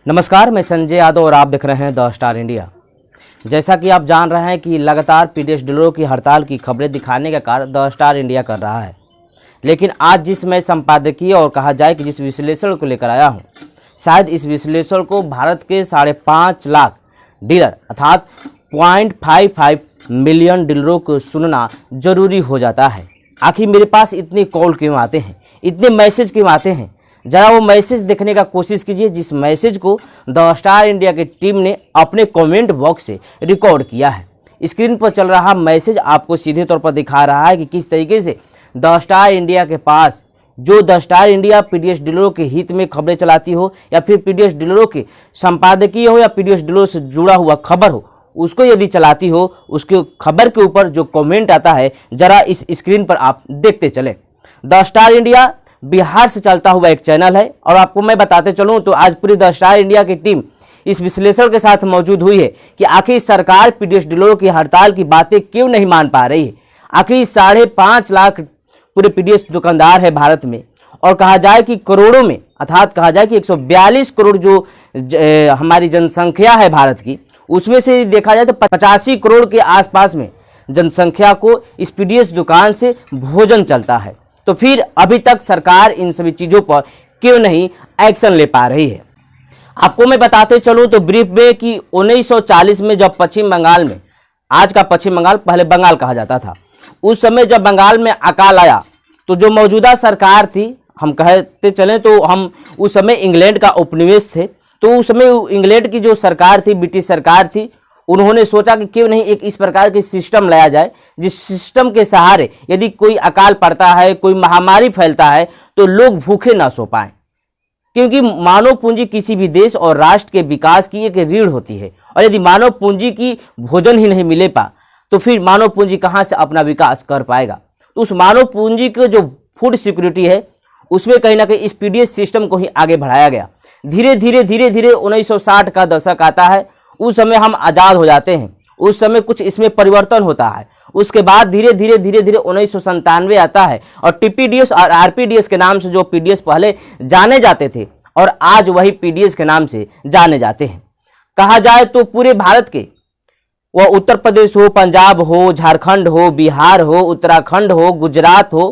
नमस्कार, मैं संजय यादव और आप देख रहे हैं द स्टार इंडिया। जैसा कि आप जान रहे हैं कि लगातार पीडीएस डीलरों की हड़ताल की खबरें दिखाने का कार्य द स्टार इंडिया कर रहा है, लेकिन आज जिस मैं संपादकीय और कहा जाए कि जिस विश्लेषण को लेकर आया हूं, शायद इस विश्लेषण को भारत के 5.5 लाख डीलर अर्थात 0.55 मिलियन डीलरों को सुनना जरूरी हो जाता है। आखिर मेरे पास इतने कॉल क्यों आते हैं, इतने मैसेज क्यों आते हैं? जरा वो मैसेज देखने का कोशिश कीजिए जिस मैसेज को द स्टार इंडिया की टीम ने अपने कमेंट बॉक्स से रिकॉर्ड किया है। स्क्रीन पर चल रहा मैसेज आपको सीधे तौर पर दिखा रहा है कि किस तरीके से द स्टार इंडिया के पास जो द स्टार इंडिया पीडीएस डीलरों के हित में खबरें चलाती हो या फिर पीडीएस डीलरों के संपादकीय हो या पीडीएस डीलरों से जुड़ा हुआ खबर हो, उसको यदि चलाती हो, उसके खबर के ऊपर जो कमेंट आता है जरा इस स्क्रीन पर आप देखते चले। द स्टार इंडिया बिहार से चलता हुआ एक चैनल है और आपको मैं बताते चलूं तो आज पूरी द स्टार इंडिया की टीम इस विश्लेषण के साथ मौजूद हुई है कि आखिर सरकार पीडीएस डीलरों की हड़ताल की बातें क्यों नहीं मान पा रही है। आखिर 5.5 लाख पूरे पीडीएस दुकानदार है भारत में और कहा जाए कि करोड़ों में अर्थात कहा जाए कि 142 करोड़ जो हमारी जनसंख्या है भारत की, उसमें से देखा जाए तो 85 करोड़ के आसपास में जनसंख्या को इस पीडीएस दुकान से भोजन चलता है। तो फिर अभी तक सरकार इन सभी चीज़ों पर क्यों नहीं एक्शन ले पा रही है? आपको मैं बताते चलूँ तो ब्रीफ में कि 1940 में जब पश्चिम बंगाल में, आज का पश्चिम बंगाल पहले बंगाल कहा जाता था, उस समय जब बंगाल में अकाल आया तो जो मौजूदा सरकार थी, हम कहते चलें तो हम उस समय इंग्लैंड का उपनिवेश थे, तो उस समय इंग्लैंड की जो सरकार थी, ब्रिटिश सरकार थी, उन्होंने सोचा कि क्यों नहीं एक इस प्रकार की सिस्टम लाया जाए जिस सिस्टम के सहारे यदि कोई अकाल पड़ता है, कोई महामारी फैलता है तो लोग भूखे ना सो पाएं। क्योंकि मानव पूंजी किसी भी देश और राष्ट्र के विकास की एक रीढ़ होती है और यदि मानव पूंजी की भोजन ही नहीं मिले तो फिर मानव पूंजी कहाँ से अपना विकास कर पाएगा। तो उस मानव पूंजी की जो फूड सिक्योरिटी है उसमें कहीं ना कहीं इस पीडीएस सिस्टम को ही आगे बढ़ाया गया। धीरे धीरे 1960 का दशक आता है, उस समय हम आज़ाद हो जाते हैं, उस समय कुछ इसमें परिवर्तन होता है। उसके बाद धीरे धीरे 1997 आता है और टीपीडीएस और आरपीडीएस के नाम से जो पीडीएस पहले जाने जाते थे और आज वही पीडीएस के नाम से जाने जाते हैं। कहा जाए तो पूरे भारत के, वह उत्तर प्रदेश हो, पंजाब हो, झारखंड हो, बिहार हो, उत्तराखंड हो, गुजरात हो,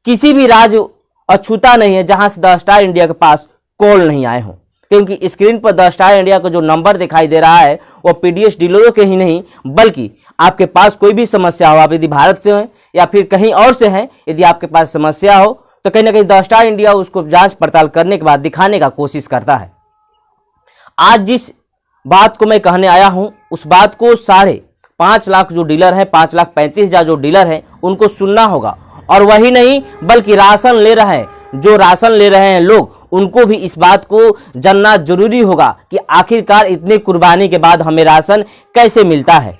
किसी भी राज्य अछूता नहीं है जहां से द स्टार इंडिया के पास कॉल नहीं आए हों। क्योंकि स्क्रीन पर द स्टार इंडिया का जो नंबर दिखाई दे रहा है वो पीडीएस डीलरों के ही नहीं, बल्कि आपके पास कोई भी समस्या हो, आप यदि भारत से हैं या फिर कहीं और से हैं, यदि आपके पास समस्या हो तो कहीं ना कहीं द स्टार इंडिया उसको जांच पड़ताल करने के बाद दिखाने का कोशिश करता है। आज जिस बात को मैं कहने आया हूं उस बात को 5.5 लाख जो डीलर हैं, 5,35,000 जो डीलर हैं, उनको सुनना होगा। और वही नहीं बल्कि राशन ले रहे हैं, जो राशन ले रहे हैं लोग, उनको भी इस बात को जानना जरूरी होगा कि आखिरकार इतनी कुर्बानी के बाद हमें राशन कैसे मिलता है।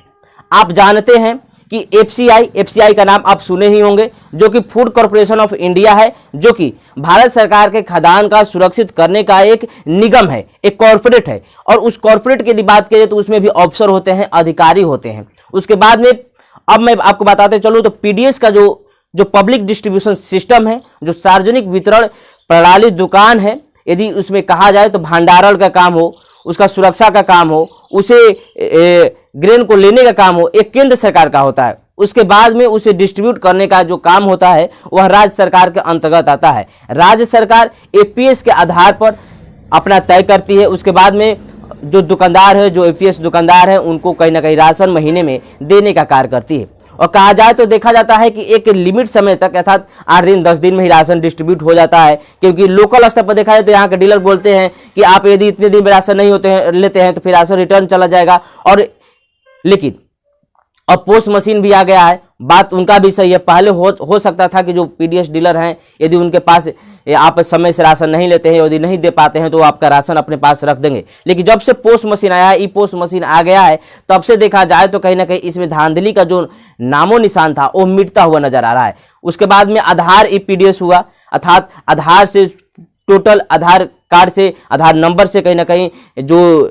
आप जानते हैं कि एफसीआई का नाम आप सुने ही होंगे, जो कि फूड कॉरपोरेशन ऑफ इंडिया है, जो कि भारत सरकार के खाद्यान्न का सुरक्षित करने का एक निगम है, एक कॉरपोरेट है। और उस कॉरपोरेट की यदि बात करें तो उसमें भी अफसर होते हैं, अधिकारी होते हैं। उसके बाद में अब मैं आपको बताते चलूँ तो पीडीएस का जो पब्लिक डिस्ट्रीब्यूशन सिस्टम है, जो सार्वजनिक वितरण प्रणाली दुकान है, यदि उसमें कहा जाए तो भंडारण का काम हो, उसका सुरक्षा का काम हो, उसे ग्रेन को लेने का काम हो, एक केंद्र सरकार का होता है। उसके बाद में उसे डिस्ट्रीब्यूट करने का जो काम होता है वह राज्य सरकार के अंतर्गत आता है। राज्य सरकार एपीएस के आधार पर अपना तय करती है। उसके बाद में जो दुकानदार है, जो एपीएस दुकानदार है, उनको कहीं ना कहीं राशन महीने में देने का कार्य करती है। और कहा जाए तो देखा जाता है कि एक लिमिट समय तक अर्थात 8 दिन 10 दिन में ही राशन डिस्ट्रीब्यूट हो जाता है। क्योंकि लोकल स्तर पर देखा जाए तो यहाँ के डीलर बोलते हैं कि आप यदि इतने दिन में राशन नहीं लेते हैं तो फिर राशन रिटर्न चला जाएगा। और लेकिन अब पोस्ट मशीन भी आ गया है, बात उनका भी सही है। पहले हो सकता था कि जो पीडीएस डीलर हैं, यदि उनके पास आप समय से राशन नहीं लेते हैं, यदि नहीं दे पाते हैं तो आपका राशन अपने पास रख देंगे। लेकिन जब से पोस्ट मशीन आया है, ई पोस्ट मशीन आ गया है, तब से देखा जाए तो कहीं ना कहीं इसमें धांधली का जो नामो निशान था वो मिटता हुआ नजर आ रहा है। उसके बाद में आधार ईपीडीएस हुआ, अर्थात आधार से टोटल आधार कार्ड से, आधार नंबर से कहीं ना कहीं जो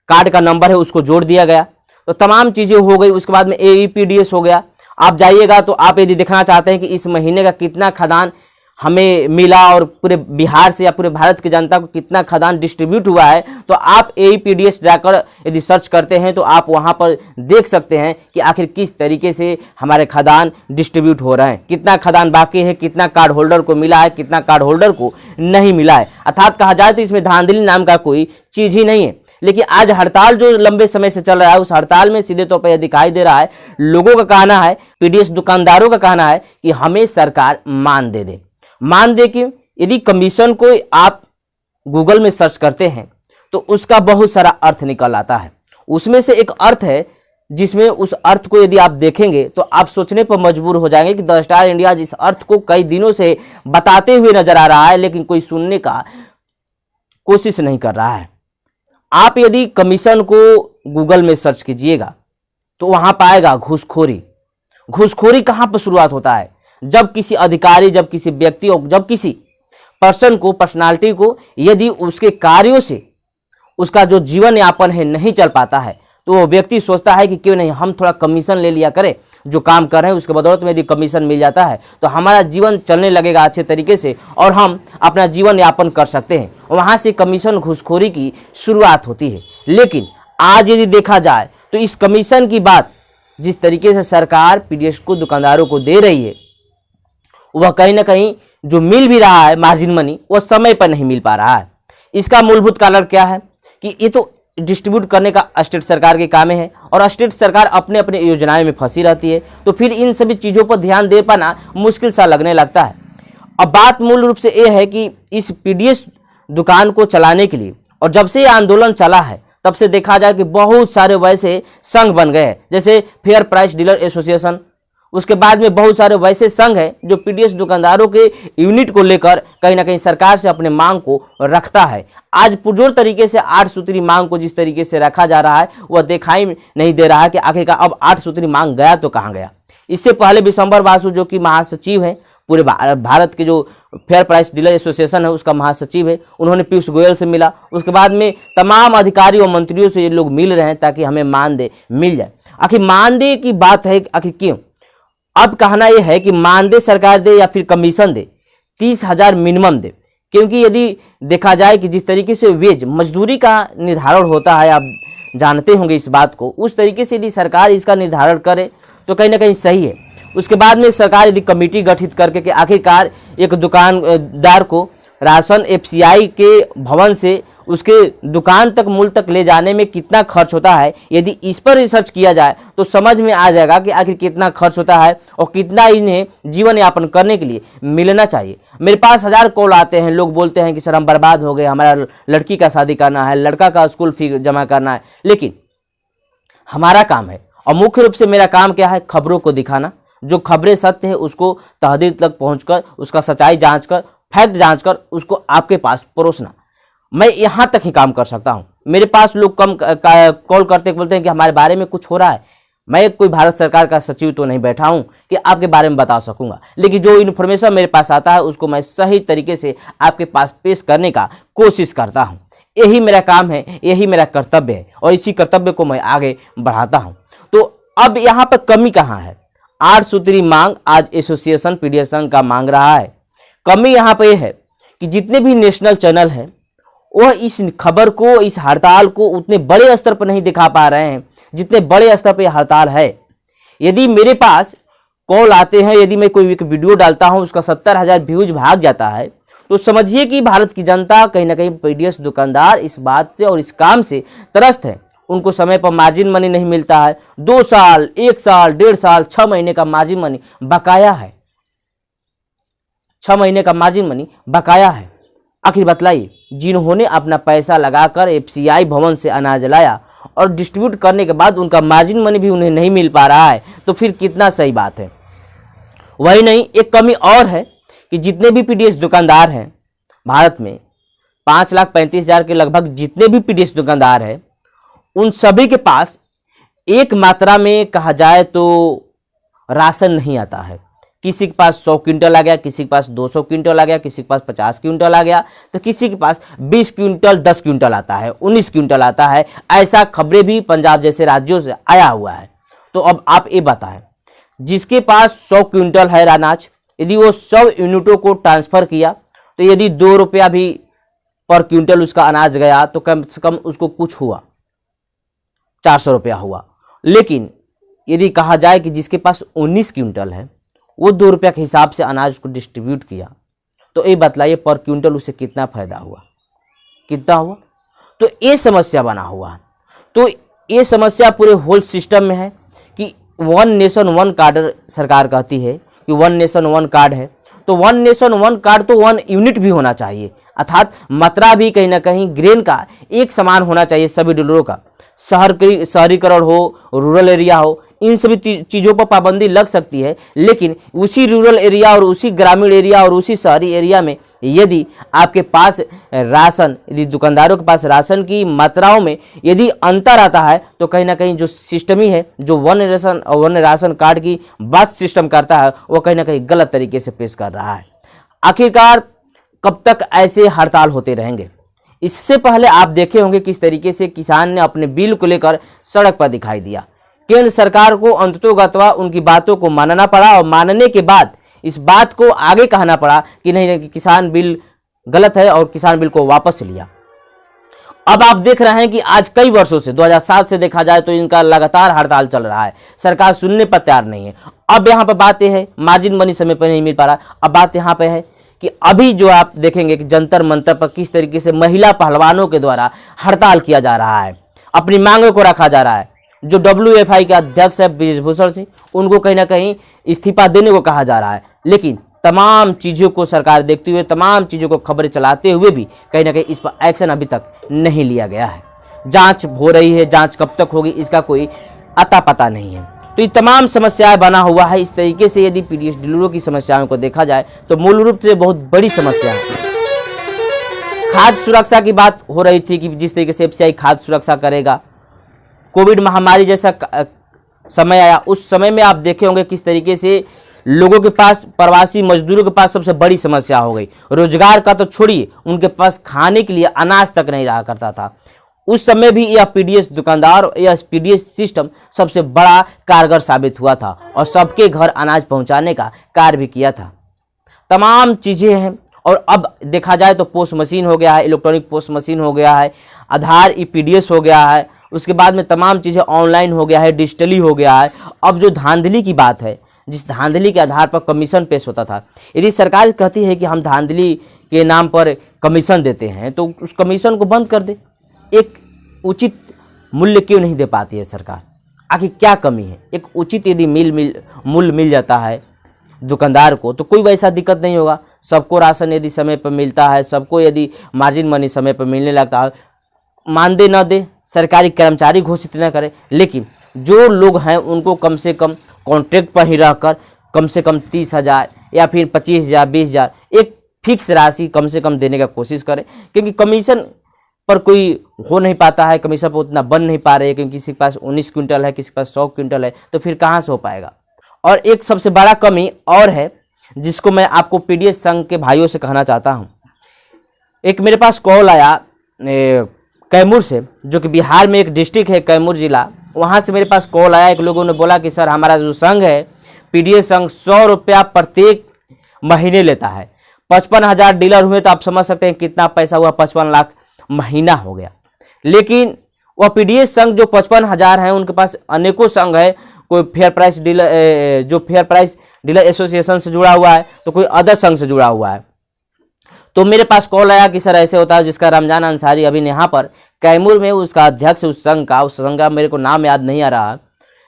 कार्ड का नंबर है उसको जोड़ दिया गया, तो तमाम चीज़ें हो गई। उसके बाद में एईपीडीएस हो गया। आप जाइएगा तो आप यदि देखना चाहते हैं कि इस महीने का कितना खाद्यान्न हमें मिला और पूरे बिहार से या पूरे भारत की जनता को कितना खाद्यान्न डिस्ट्रीब्यूट हुआ है, तो आप AEPDS जाकर यदि सर्च करते हैं तो आप वहां पर देख सकते हैं कि आखिर किस तरीके से हमारे खाद्यान्न डिस्ट्रीब्यूट हो रहे हैं, कितना खाद्यान्न बाकी है, कितना कार्ड होल्डर को मिला है, कितना कार्ड होल्डर को नहीं मिला है। अर्थात कहा जाए तो इसमें धांधली नाम का कोई चीज ही नहीं है। लेकिन आज हड़ताल जो लंबे समय से चल रहा है, उस हड़ताल में सीधे तौर पर यह दिखाई दे रहा है, लोगों का कहना है, PDS दुकानदारों का कहना है कि हमें सरकार मान दे। मान दे कि यदि कमीशन को आप गूगल में सर्च करते हैं तो उसका बहुत सारा अर्थ निकल आता है। उसमें से एक अर्थ है जिसमें उस अर्थ को यदि आप देखेंगे तो आप सोचने पर मजबूर हो जाएंगे कि द स्टार इंडिया जिस अर्थ को कई दिनों से बताते हुए नजर आ रहा है, लेकिन कोई सुनने का कोशिश नहीं कर रहा है। आप यदि कमीशन को गूगल में सर्च कीजिएगा तो वहां पाएगा घूसखोरी। घूसखोरी कहां पर शुरुआत होता है? जब किसी अधिकारी, जब किसी व्यक्ति और जब किसी पर्सन को, पर्सनालिटी को यदि उसके कार्यों से उसका जो जीवन यापन है नहीं चल पाता है, तो वो व्यक्ति सोचता है कि क्यों नहीं हम थोड़ा कमीशन ले लिया करें, जो काम कर रहे हैं उसके बदौलत में यदि कमीशन मिल जाता है तो हमारा जीवन चलने लगेगा अच्छे तरीके से और हम अपना जीवन यापन कर सकते हैं। वहाँ से कमीशन घूसखोरी की शुरुआत होती है। लेकिन आज यदि देखा जाए तो इस कमीशन की बात जिस तरीके से सरकार PDS को, दुकानदारों को दे रही है, वह कहीं ना कहीं जो मिल भी रहा है मार्जिन मनी, वह समय पर नहीं मिल पा रहा है। इसका मूलभूत कारण क्या है कि ये तो डिस्ट्रीब्यूट करने का स्टेट सरकार के काम है और स्टेट सरकार अपने अपने योजनाओं में फंसी रहती है, तो फिर इन सभी चीज़ों पर ध्यान दे पाना मुश्किल सा लगने लगता है। अब बात मूल रूप से ये है कि इस PDS दुकान को चलाने के लिए, और जब से ये आंदोलन चला है तब से देखा जाए कि बहुत सारे वैसे संघ बन गए हैं, जैसे फेयर प्राइस डीलर एसोसिएशन, उसके बाद में बहुत सारे वैसे संघ हैं जो PDS दुकानदारों के यूनिट को लेकर कहीं ना कहीं सरकार से अपने मांग को रखता है। आज पुरजोर तरीके से 8 सूत्री मांग को जिस तरीके से रखा जा रहा है, वह दिखाई नहीं दे रहा है कि आखिरकार अब 8 सूत्री मांग गया तो कहाँ गया। इससे पहले विशंबर बासु जो कि महासचिव हैं पूरे भारत के जो फेयर प्राइस डीलर एसोसिएशन है उसका महासचिव है, उन्होंने पीयूष गोयल से मिला। उसके बाद में तमाम अधिकारियों और मंत्रियों से ये लोग मिल रहे हैं ताकि हमें मानदेय मिल जाए। आखिर मानदेय की बात है, आखिर क्यों? अब कहना यह है कि मानदेय सरकार दे या फिर कमीशन दे, 30,000 मिनिमम दे, क्योंकि यदि देखा जाए कि जिस तरीके से वेज मजदूरी का निर्धारण होता है, आप जानते होंगे इस बात को, उस तरीके से यदि सरकार इसका निर्धारण करे तो कहीं ना कहीं सही है। उसके बाद में सरकार यदि कमेटी गठित करके कि आखिरकार एक दुकानदार को राशन FCI के भवन से उसके दुकान तक, मूल तक ले जाने में कितना खर्च होता है, यदि इस पर रिसर्च किया जाए तो समझ में आ जाएगा कि आखिर कितना खर्च होता है और कितना इन्हें जीवन यापन करने के लिए मिलना चाहिए। मेरे पास 1000 कॉल आते हैं, लोग बोलते हैं कि सर हम बर्बाद हो गए, हमारा लड़की का शादी करना है, लड़का का स्कूल फी जमा करना है। लेकिन हमारा काम है, और मुख्य रूप से मेरा काम क्या है, खबरों को दिखाना। जो खबरें सत्य है उसको तहदीद तक पहुँचकर उसका सच्चाई जाँच कर, फैक्ट जाँच कर उसको आपके पास परोसना। मैं यहाँ तक ही काम कर सकता हूँ। मेरे पास लोग कम कॉल करते बोलते हैं कि हमारे बारे में कुछ हो रहा है। मैं कोई भारत सरकार का सचिव तो नहीं बैठा हूँ कि आपके बारे में बता सकूंगा, लेकिन जो इन्फॉर्मेशन मेरे पास आता है उसको मैं सही तरीके से आपके पास पेश करने का कोशिश करता हूँ। यही मेरा काम है, यही मेरा कर्तव्य है और इसी कर्तव्य को मैं आगे बढ़ाता हूँ। तो अब यहाँ पर कमी कहाँ है? 8 सूत्री मांग आज एसोसिएशन PDS संघ का मांग रहा है। कमी यहाँ पर यह है कि जितने भी नेशनल चैनल हैं वह इस खबर को, इस हड़ताल को उतने बड़े स्तर पर नहीं दिखा पा रहे हैं जितने बड़े स्तर पर हड़ताल है। यदि मेरे पास कॉल आते हैं, यदि मैं कोई एक वीडियो डालता हूं उसका 70,000 व्यूज भाग जाता है, तो समझिए कि भारत की जनता कहीं ना कहीं PDS दुकानदार इस बात से और इस काम से त्रस्त है। उनको समय पर मार्जिन मनी नहीं मिलता है। 2 साल, 1 साल, 1.5 साल, 6 महीने का मार्जिन मनी बकाया है। 6 महीने का मार्जिन मनी बकाया है। आखिर बतलाइए, जिन्होंने अपना पैसा लगाकर FCI भवन से अनाज लाया और डिस्ट्रीब्यूट करने के बाद उनका मार्जिन मनी भी उन्हें नहीं मिल पा रहा है, तो फिर कितना सही बात है। वही नहीं, एक कमी और है कि जितने भी PDS दुकानदार हैं भारत में, 5,35,000 के लगभग जितने भी PDS दुकानदार हैं, उन सभी के पास एक मात्रा में कहा जाए तो राशन नहीं आता है। किसी के पास 100 क्विंटल आ गया, किसी के पास 200 क्विंटल आ गया, किसी के पास 50 क्विंटल आ गया, तो किसी के पास 20 क्विंटल, 10 क्विंटल आता है, 19 क्विंटल आता है। ऐसा खबरें भी पंजाब जैसे राज्यों से आया हुआ है। तो अब आप ये बताएं, जिसके पास 100 क्विंटल है अनाज, यदि वो 100 यूनिटों को ट्रांसफ़र किया तो यदि 2 रुपया भी पर क्विंटल उसका अनाज गया तो कम से कम उसको कुछ हुआ, 400 रुपया हुआ। लेकिन यदि कहा जाए कि जिसके पास 19 क्विंटल है वो 2 रुपया के हिसाब से अनाज को डिस्ट्रीब्यूट किया, तो ये बतलाइए पर क्विंटल उसे कितना फायदा हुआ, कितना हुआ। तो ये समस्या बना हुआ। तो ये समस्या पूरे होल सिस्टम में है कि 1 नेशन 1 कार्ड सरकार कहती है कि 1 नेशन 1 कार्ड है, तो 1 नेशन 1 कार्ड तो 1 यूनिट भी होना चाहिए, अर्थात मात्रा भी कहीं ना कहीं ग्रेन का एक समान होना चाहिए सभी डीलरों का। शहरीकरण हो, रूरल एरिया हो, इन सभी चीज़ों पर पाबंदी लग सकती है, लेकिन उसी रूरल एरिया और उसी ग्रामीण एरिया और उसी शहरी एरिया में यदि आपके पास राशन, यदि दुकानदारों के पास राशन की मात्राओं में यदि अंतर आता है तो कहीं ना कहीं जो सिस्टम ही है, जो वन राशन कार्ड की बात सिस्टम करता है, वो कहीं ना कहीं गलत तरीके से पेश कर रहा है। आखिरकार कब तक ऐसे हड़ताल होते रहेंगे? इससे पहले आप देखे होंगे किस तरीके से किसान ने अपने बिल को लेकर सड़क पर दिखाई दिया। केंद्र सरकार को अंततोगत्वा उनकी बातों को मानना पड़ा और मानने के बाद इस बात को आगे कहना पड़ा कि नहीं, कि किसान बिल गलत है और किसान बिल को वापस लिया। अब आप देख रहे हैं कि आज कई वर्षों से 2007 से देखा जाए तो इनका लगातार हड़ताल चल रहा है, सरकार सुनने पर तैयार नहीं है। अब यहाँ पर बात यह है मार्जिन मनी समय पर नहीं मिल पा रहा। अब बात यहाँ पे है कि अभी जो आप देखेंगे कि जंतर मंतर पर किस तरीके से महिला पहलवानों के द्वारा हड़ताल किया जा रहा है, अपनी मांगों को रखा जा रहा है। जो WFI के अध्यक्ष है ब्रिजभूषण सिंह, उनको कहीं ना कहीं इस्तीफा देने को कहा जा रहा है। लेकिन तमाम चीज़ों को सरकार देखते हुए, तमाम चीज़ों को खबरें चलाते हुए भी कहीं ना कहीं इस पर एक्शन अभी तक नहीं लिया गया है। जांच हो रही है, जांच कब तक होगी इसका कोई अता पता नहीं है। तो ये तमाम समस्याएं बना हुआ है। इस तरीके से यदि पीडीएस डीलरों की समस्याओं को देखा जाए तो मूल रूप से बहुत बड़ी समस्या है। खाद्य सुरक्षा की बात हो रही थी कि जिस तरीके से FCI खाद्य सुरक्षा करेगा, कोविड महामारी जैसा समय आया, उस समय में आप देखे होंगे किस तरीके से लोगों के पास, प्रवासी मजदूरों के पास सबसे बड़ी समस्या हो गई। रोजगार का तो छोड़िए, उनके पास खाने के लिए अनाज तक नहीं रहा करता था। उस समय भी यह पीडीएस दुकानदार, यह पीडीएस सिस्टम सबसे बड़ा कारगर साबित हुआ था और सबके घर अनाज पहुंचाने का कार्य भी किया था। तमाम चीज़ें हैं। और अब देखा जाए तो पोस्ट मशीन हो गया है, इलेक्ट्रॉनिक पोस्ट मशीन हो गया है, आधार EPDS हो गया है, उसके बाद में तमाम चीज़ें ऑनलाइन हो गया है, डिजिटली हो गया है। अब जो धांधली की बात है, जिस धांधली के आधार पर कमीशन पेश होता था, यदि सरकार कहती है कि हम धांधली के नाम पर कमीशन देते हैं तो उस कमीशन को बंद कर दे। एक उचित मूल्य क्यों नहीं दे पाती है सरकार? आखिर क्या कमी है? एक उचित यदि मूल्य मिल जाता है दुकानदार को तो कोई वैसा दिक्कत नहीं होगा। सबको राशन यदि समय पर मिलता है, सबको यदि मार्जिन मनी समय पर मिलने लगता है, मानदेय न दे, सरकारी कर्मचारी घोषित न करे, लेकिन जो लोग हैं उनको कम से कम कॉन्ट्रैक्ट पर ही रहकर कम से कम 30,000 या फिर 25,000 20,000 एक फिक्स राशि कम से कम देने का कोशिश करें। क्योंकि कमीशन पर कोई हो नहीं पाता है, कमीशन पर उतना बन नहीं पा रहे हैं, क्योंकि किसी के पास 19 क्विंटल है, किसी के पास 100 क्विंटल है, तो फिर कहाँ से हो पाएगा। और एक सबसे बड़ा कमी और है जिसको मैं आपको पीडीएस संघ के भाइयों से कहना चाहता हूँ। एक मेरे पास कॉल आया कैमूर से, जो कि बिहार में एक डिस्ट्रिक्ट है कैमूर जिला, वहाँ से मेरे पास कॉल आया। एक लोगों ने बोला कि सर हमारा जो संघ है पीडीएस संघ 100 रुपया प्रत्येक महीने लेता है। 55,000 डीलर हुए तो आप समझ सकते हैं कितना पैसा हुआ, 55 लाख महीना हो गया। लेकिन वह पीडीएस संघ जो 55,000 है, उनके पास अनेकों संघ है। कोई फेयर प्राइस डीलर, जो फेयर प्राइस डीलर एसोसिएशन से जुड़ा हुआ है, तो कोई अदर संघ से जुड़ा हुआ है। तो मेरे पास कॉल आया कि सर ऐसे होता है, जिसका रमजान अंसारी अभी यहाँ पर कैमूर में उसका अध्यक्ष, उस संघ का मेरे को नाम याद नहीं आ रहा,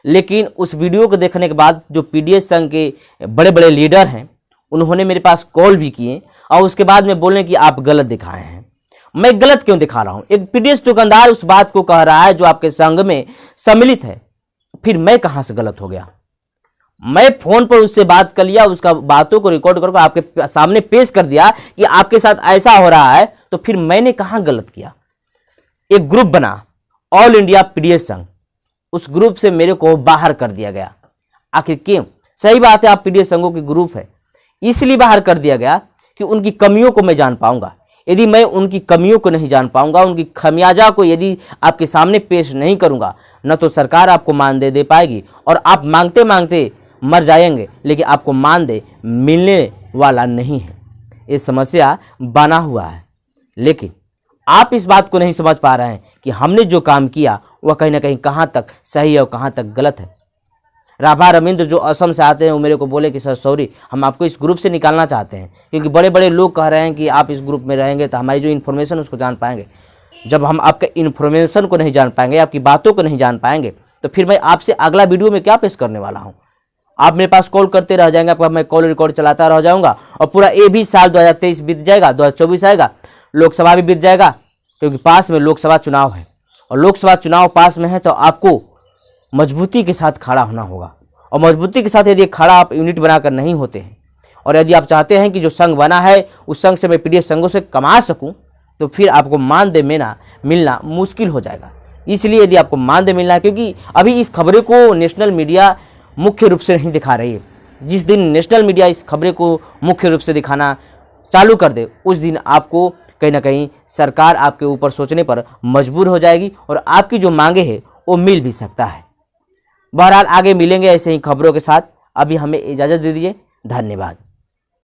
लेकिन उस वीडियो को देखने के बाद जो पीडीएस संघ के बड़े बड़े लीडर हैं उन्होंने मेरे पास कॉल भी किए और उसके बाद में बोले कि आप गलत दिखाए हैं। मैं गलत क्यों दिखा रहा हूँ? एक पीडीएस दुकानदार उस बात को कह रहा है जो आपके संघ में सम्मिलित है, फिर मैं कहाँ से गलत हो गया? मैं फोन पर उससे बात कर लिया, उसका बातों को रिकॉर्ड करके आपके सामने पेश कर दिया कि आपके साथ ऐसा हो रहा है, तो फिर मैंने कहाँ गलत किया? एक ग्रुप बना, ऑल इंडिया पीडीएस संघ, उस ग्रुप से मेरे को बाहर कर दिया गया। आखिर क्यों? सही बात है, आप पीडीएस संघों की ग्रुप है, इसलिए बाहर कर दिया गया कि उनकी कमियों को मैं जान पाऊंगा। यदि मैं उनकी कमियों को नहीं जान पाऊंगा, उनकी खमियाजा को यदि आपके सामने पेश नहीं करूंगा, न तो सरकार आपको मानदेय दे पाएगी और आप मांगते मांगते मर जाएंगे, लेकिन आपको मानदेय मिलने वाला नहीं है। ये समस्या बना हुआ है, लेकिन आप इस बात को नहीं समझ पा रहे हैं कि हमने जो काम किया वह कहीं ना कहीं कहाँ तक सही है और कहाँ तक गलत है। राभा रविंद्र जो असम से आते हैं वो मेरे को बोले कि सर सॉरी, हम आपको इस ग्रुप से निकालना चाहते हैं, क्योंकि बड़े बड़े लोग कह रहे हैं कि आप इस ग्रुप में रहेंगे तो हमारी जो इन्फॉर्मेशन उसको जान पाएंगे। जब हम आपके इन्फॉर्मेशन को नहीं जान पाएंगे, आपकी बातों को नहीं जान पाएंगे, तो फिर मैं आपसे अगला वीडियो में क्या पेश करने वाला हूँ। आप मेरे पास कॉल करते रह जाएंगे, आपका मैं कॉल रिकॉर्ड चलाता रह जाऊँगा, और पूरा ये भी साल 2023 बीत जाएगा, 2024 आएगा, लोकसभा भी बीत जाएगा, क्योंकि पास में लोकसभा चुनाव है। और लोकसभा चुनाव पास में है तो आपको मजबूती के साथ खड़ा होना होगा। और मजबूती के साथ यदि खड़ा आप यूनिट बनाकर नहीं होते हैं, और यदि आप चाहते हैं कि जो संघ बना है उस संघ से मैं पीडीएस संघों से कमा सकूं, तो फिर आपको मानदेय मिलना मुश्किल हो जाएगा। इसलिए यदि आपको मानदेय मिलना है, क्योंकि अभी इस खबरें को नेशनल मीडिया मुख्य रूप से नहीं दिखा रही है। जिस दिन नेशनल मीडिया इस खबरें को मुख्य रूप से दिखाना चालू कर दे, उस दिन आपको कहीं ना कहीं सरकार आपके ऊपर सोचने पर मजबूर हो जाएगी, और आपकी जो मांगे हैं वो मिल भी सकता है। बहरहाल आगे मिलेंगे ऐसे ही खबरों के साथ। अभी हमें इजाज़त दे दीजिए। धन्यवाद।